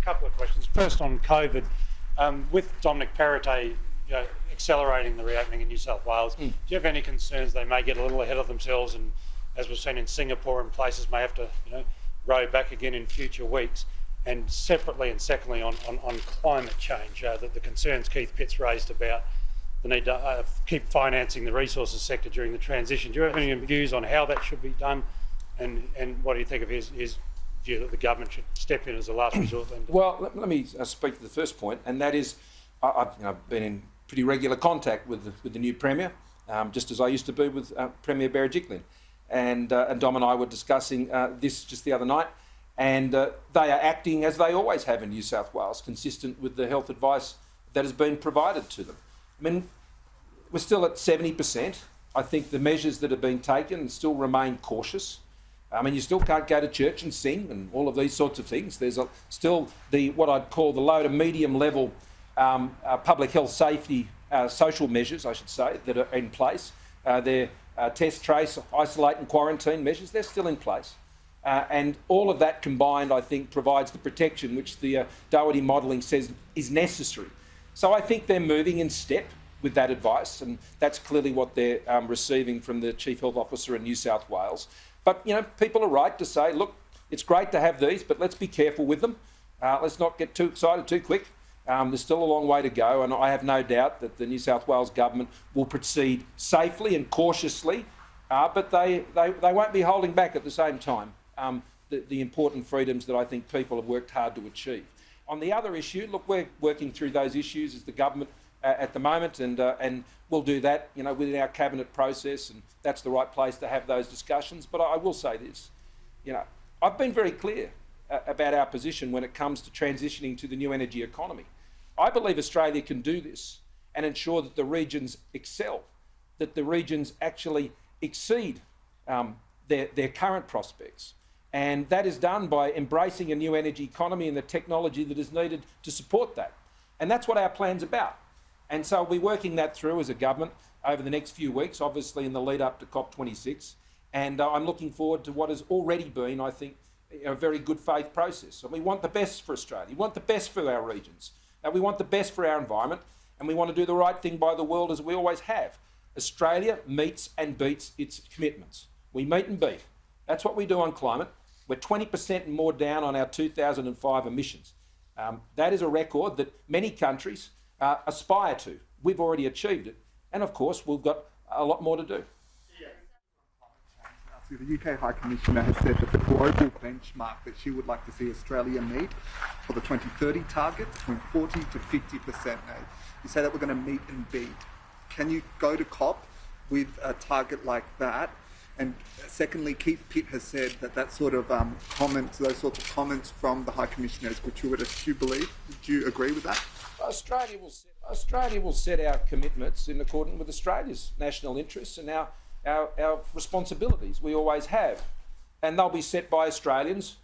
couple of questions. First on COVID, with Dominic Perrottet accelerating the reopening in New South Wales, do you have any concerns they may get a little ahead of themselves and, as we've seen in Singapore and places, may have to row back again in future weeks? And separately and secondly on climate change, the concerns Keith Pitts raised about the need to keep financing the resources sector during the transition. Do you have any views on how that should be done, and what do you think of his view that the government should step in as a last resort? Well, let me speak to the first point, and that is I've been in pretty regular contact with the new Premier, just as I used to be with Premier Berejiklian, and Dom and I were discussing this just the other night, and they are acting as they always have in New South Wales, consistent with the health advice that has been provided to them. I mean, we're still at 70%. I think the measures that are being taken still remain cautious. I mean, you still can't go to church and sing and all of these sorts of things. There's still what I'd call the low to medium level public health safety social measures, I should say, that are in place. They're test, trace, isolate and quarantine measures. They're still in place. And all of that combined, I think, provides the protection which the Doherty modelling says is necessary. So I think they're moving in step with that advice, and that's clearly what they're receiving from the Chief Health Officer in New South Wales. But, people are right to say, look, it's great to have these, but let's be careful with them. Let's not get too excited too quick. There's still a long way to go, and I have no doubt that the New South Wales government will proceed safely and cautiously, but they won't be holding back at the same time the important freedoms that I think people have worked hard to achieve. On the other issue, look, we're working through those issues as the government at the moment, and we'll do that, within our cabinet process, and that's the right place to have those discussions. But I will say this, I've been very clear about our position when it comes to transitioning to the new energy economy. I believe Australia can do this and ensure that the regions excel, that the regions actually exceed their current prospects. And that is done by embracing a new energy economy and the technology that is needed to support that. And that's what our plan's about. And so we're working that through as a government over the next few weeks, obviously in the lead up to COP26. And I'm looking forward to what has already been, I think, a very good faith process. And we want the best for Australia. We want the best for our regions. We want the best for our environment. And we want to do the right thing by the world as we always have. Australia meets and beats its commitments. We meet and beat. That's what we do on climate. We're 20% more down on our 2005 emissions. That is a record that many countries aspire to. We've already achieved it. And of course, we've got a lot more to do. The UK High Commissioner has said that the global benchmark that she would like to see Australia meet for the 2030 target, between 40 to 50%. Now, you say that we're going to meet and beat. Can you go to COP with a target like that? And secondly, Keith Pitt has said that sort of comments, those sorts of comments from the High Commissioner is gratuitous. Do you believe? Do you agree with that? Australia will set our commitments in accordance with Australia's national interests and our responsibilities. We always have. And they'll be set by Australians.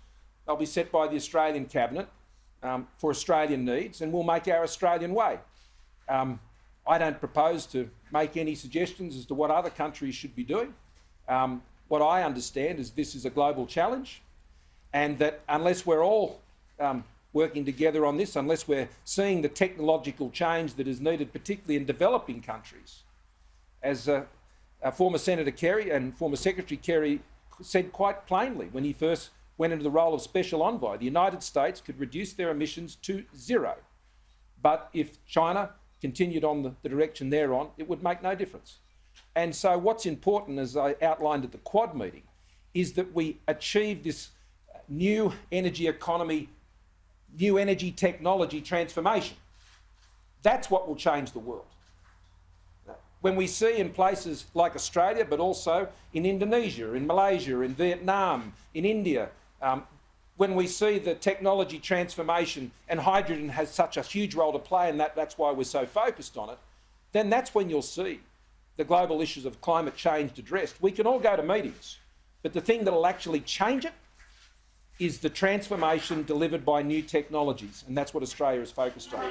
They'll be set by the Australian Cabinet for Australian needs, and we'll make our Australian way. I don't propose to make any suggestions as to what other countries should be doing. What I understand is this is a global challenge, and that unless we're all working together on this, unless we're seeing the technological change that is needed, particularly in developing countries, as former Senator Kerry and former Secretary Kerry said quite plainly when he first went into the role of Special Envoy, the United States could reduce their emissions to zero. But if China continued on the direction they're on, it would make no difference. And so what's important, as I outlined at the Quad meeting, is that we achieve this new energy economy, new energy technology transformation. That's what will change the world. When we see in places like Australia, but also in Indonesia, in Malaysia, in Vietnam, in India, when we see the technology transformation, and hydrogen has such a huge role to play in that, that's why we're so focused on it, then that's when you'll see the global issues of climate change addressed. We can all go to meetings, but the thing that will actually change it is the transformation delivered by new technologies, and that's what Australia is focused on.